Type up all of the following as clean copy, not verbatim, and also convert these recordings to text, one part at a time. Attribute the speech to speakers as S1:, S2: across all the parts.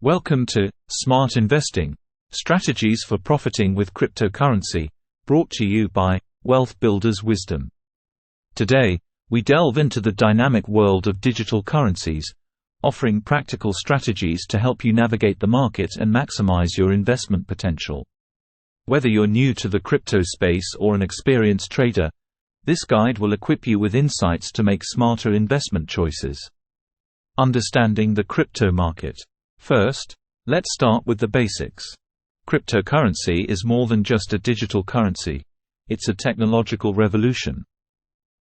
S1: Welcome to Smart Investing – Strategies for Profiting with Cryptocurrency, brought to you by Wealth Builders Wisdom. Today, we delve into the dynamic world of digital currencies, offering practical strategies to help you navigate the market and maximize your investment potential. Whether you're new to the crypto space or an experienced trader, this guide will equip you with insights to make smarter investment choices. Understanding the crypto market. First, let's start with the basics. Cryptocurrency is more than just a digital currency. It's a technological revolution.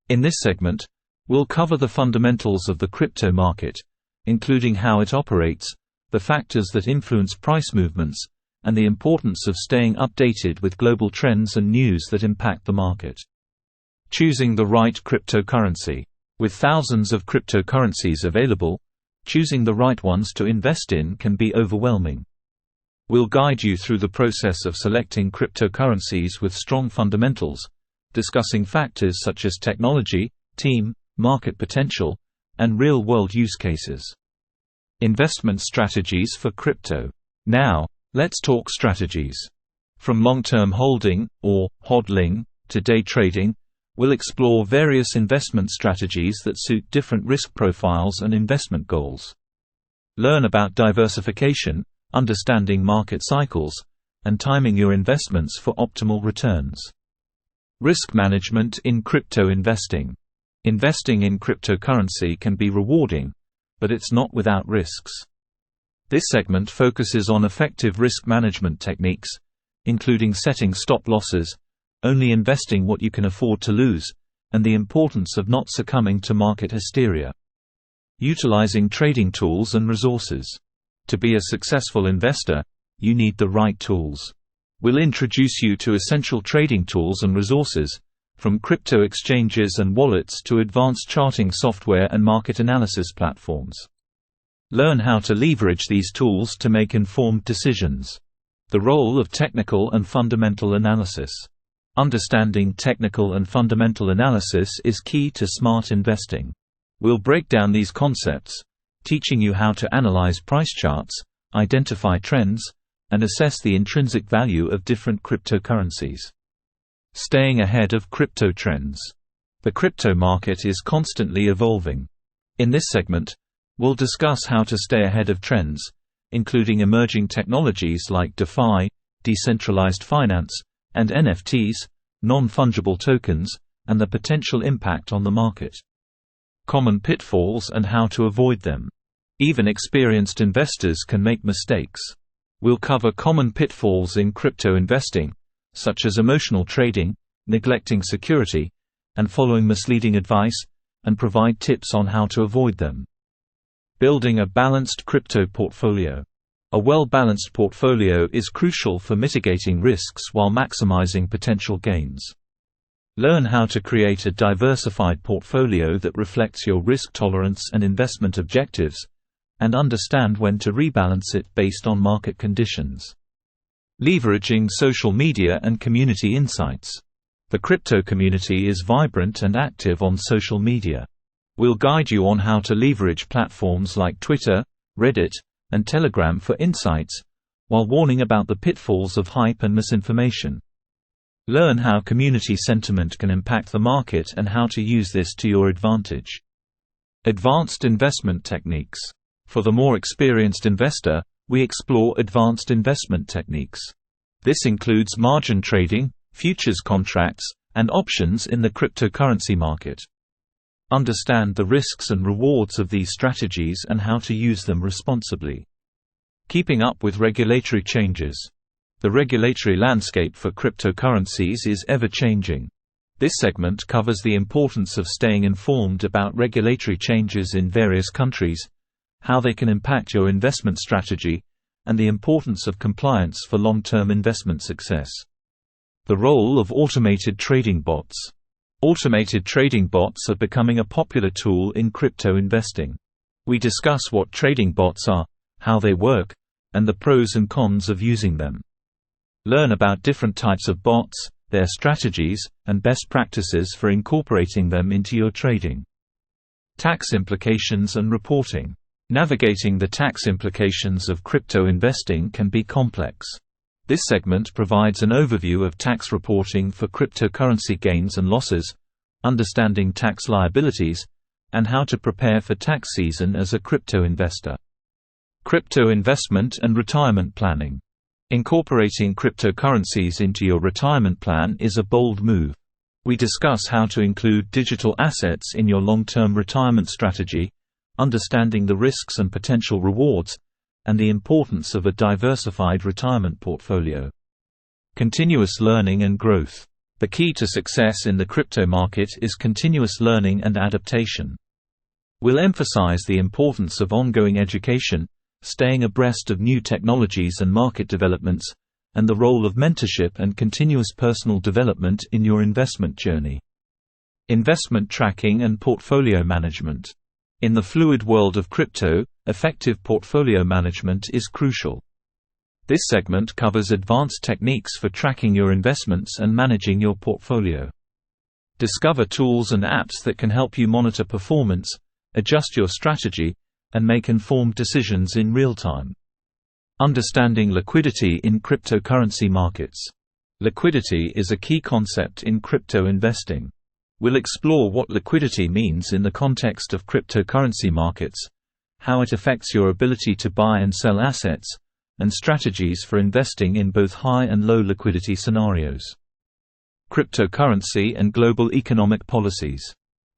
S1: In this segment, we'll cover the fundamentals of the crypto market, including how it operates, the factors that influence price movements, and the importance of staying updated with global trends and news that impact the market. Choosing the right cryptocurrency. With thousands of cryptocurrencies available, choosing the right ones to invest in can be overwhelming. We'll guide you through the process of selecting cryptocurrencies with strong fundamentals, discussing factors such as technology, team, market potential, and real-world use cases. Investment strategies for crypto. Now, let's talk strategies. From long-term holding, or hodling, to day trading, we'll explore various investment strategies that suit different risk profiles and investment goals. Learn about diversification, understanding market cycles, and timing your investments for optimal returns. Risk management in crypto investing. Investing in cryptocurrency can be rewarding, but it's not without risks. This segment focuses on effective risk management techniques, including setting stop losses, only investing what you can afford to lose, and the importance of not succumbing to market hysteria. Utilizing trading tools and resources. To be a successful investor, you need the right tools. We'll introduce you to essential trading tools and resources, from crypto exchanges and wallets to advanced charting software and market analysis platforms. Learn how to leverage these tools to make informed decisions. The role of technical and fundamental analysis. Understanding technical and fundamental analysis is key to smart investing. We'll break down these concepts, teaching you how to analyze price charts, identify trends, and assess the intrinsic value of different cryptocurrencies. Staying ahead of crypto trends. The crypto market is constantly evolving. In this segment, we'll discuss how to stay ahead of trends, including emerging technologies like DeFi, decentralized finance, and NFTs, non-fungible tokens, and the potential impact on the market. Common pitfalls and how to avoid them. Even experienced investors can make mistakes. We'll cover common pitfalls in crypto investing, such as emotional trading, neglecting security, and following misleading advice, and provide tips on how to avoid them. Building a balanced crypto portfolio. A well-balanced portfolio is crucial for mitigating risks while maximizing potential gains. Learn how to create a diversified portfolio that reflects your risk tolerance and investment objectives, and understand when to rebalance it based on market conditions. Leveraging social media and community insights. The crypto community is vibrant and active on social media. We'll guide you on how to leverage platforms like Twitter, Reddit, and Telegram for insights, while warning about the pitfalls of hype and misinformation. Learn how community sentiment can impact the market and how to use this to your advantage. Advanced investment techniques. For the more experienced investor, we explore advanced investment techniques. This includes margin trading, futures contracts, and options in the cryptocurrency market. Understand the risks and rewards of these strategies and how to use them responsibly. Keeping up with regulatory changes. The regulatory landscape for cryptocurrencies is ever-changing. This segment covers the importance of staying informed about regulatory changes in various countries, how they can impact your investment strategy, and the importance of compliance for long-term investment success. The role of automated trading bots. Automated trading bots are becoming a popular tool in crypto investing. We discuss what trading bots are, how they work, and the pros and cons of using them. Learn about different types of bots, their strategies, and best practices for incorporating them into your trading. Tax implications and reporting. Navigating the tax implications of crypto investing can be complex. This segment provides an overview of tax reporting for cryptocurrency gains and losses, understanding tax liabilities, and how to prepare for tax season as a crypto investor. Crypto investment and retirement planning. Incorporating cryptocurrencies into your retirement plan is a bold move. We discuss how to include digital assets in your long-term retirement strategy, understanding the risks and potential rewards, and the importance of a diversified retirement portfolio. Continuous learning and growth. The key to success in the crypto market is continuous learning and adaptation. We'll emphasize the importance of ongoing education, staying abreast of new technologies and market developments, and the role of mentorship and continuous personal development in your investment journey. Investment tracking and portfolio management. In the fluid world of crypto, effective portfolio management is crucial. This segment covers advanced techniques for tracking your investments and managing your portfolio. Discover tools and apps that can help you monitor performance, adjust your strategy, and make informed decisions in real time. Understanding liquidity in cryptocurrency markets. Liquidity is a key concept in crypto investing. We'll explore what liquidity means in the context of cryptocurrency markets, how it affects your ability to buy and sell assets, and strategies for investing in both high and low liquidity scenarios. Cryptocurrency and global economic policies.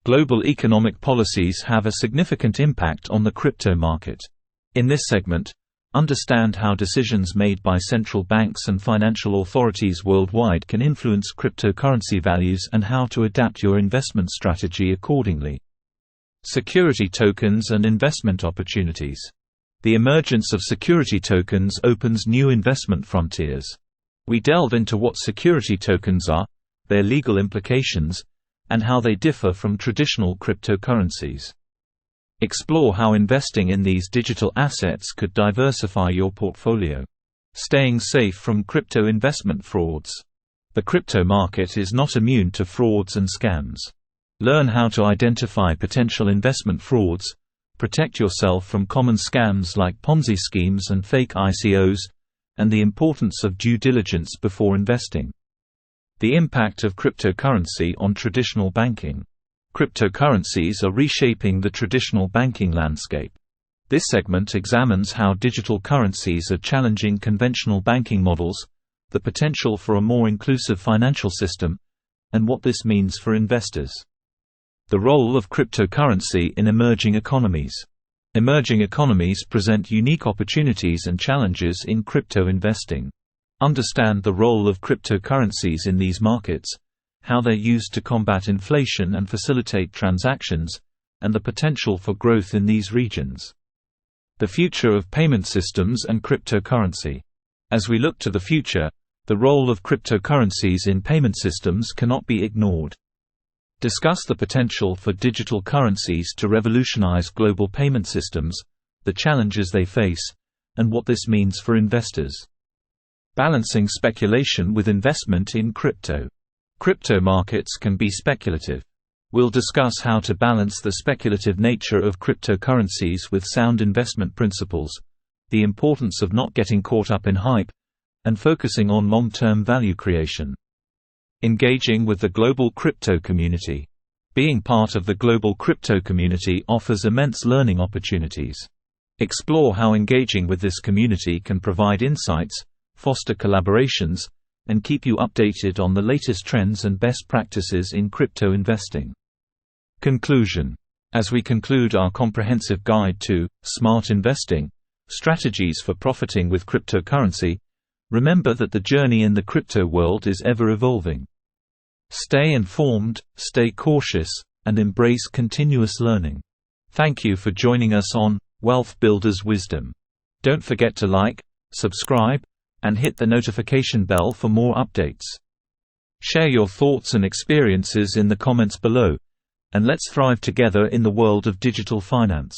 S1: Global economic policies have a significant impact on the crypto market. In this segment, understand how decisions made by central banks and financial authorities worldwide can influence cryptocurrency values and how to adapt your investment strategy accordingly. Security tokens and investment opportunities. The emergence of security tokens opens new investment frontiers. We delve into what security tokens are, their legal implications, and how they differ from traditional cryptocurrencies. Explore how investing in these digital assets could diversify your portfolio. Staying safe from crypto investment frauds. The crypto market is not immune to frauds and scams. Learn how to identify potential investment frauds, protect yourself from common scams like Ponzi schemes and fake ICOs, and the importance of due diligence before investing. The impact of cryptocurrency on traditional banking. Cryptocurrencies are reshaping the traditional banking landscape. This segment examines how digital currencies are challenging conventional banking models, the potential for a more inclusive financial system, and what this means for investors. The role of cryptocurrency in emerging economies. Emerging economies present unique opportunities and challenges in crypto investing. Understand the role of cryptocurrencies in these markets, how they're used to combat inflation and facilitate transactions, and the potential for growth in these regions. The future of payment systems and cryptocurrency. As we look to the future, the role of cryptocurrencies in payment systems cannot be ignored. Discuss the potential for digital currencies to revolutionize global payment systems, the challenges they face, and what this means for investors. Balancing speculation with investment in crypto. Crypto markets can be speculative. We'll discuss how to balance the speculative nature of cryptocurrencies with sound investment principles, the importance of not getting caught up in hype, and focusing on long-term value creation. Engaging with the global crypto community. Being part of the global crypto community offers immense learning opportunities. Explore how engaging with this community can provide insights, foster collaborations, and keep you updated on the latest trends and best practices in crypto investing. Conclusion. As we conclude our comprehensive guide to smart investing, strategies for profiting with cryptocurrency, remember that the journey in the crypto world is ever evolving. Stay informed, stay cautious, and embrace continuous learning. Thank you for joining us on Wealth Builders Wisdom. Don't forget to like, subscribe, and hit the notification bell for more updates. Share your thoughts and experiences in the comments below, and let's thrive together in the world of digital finance.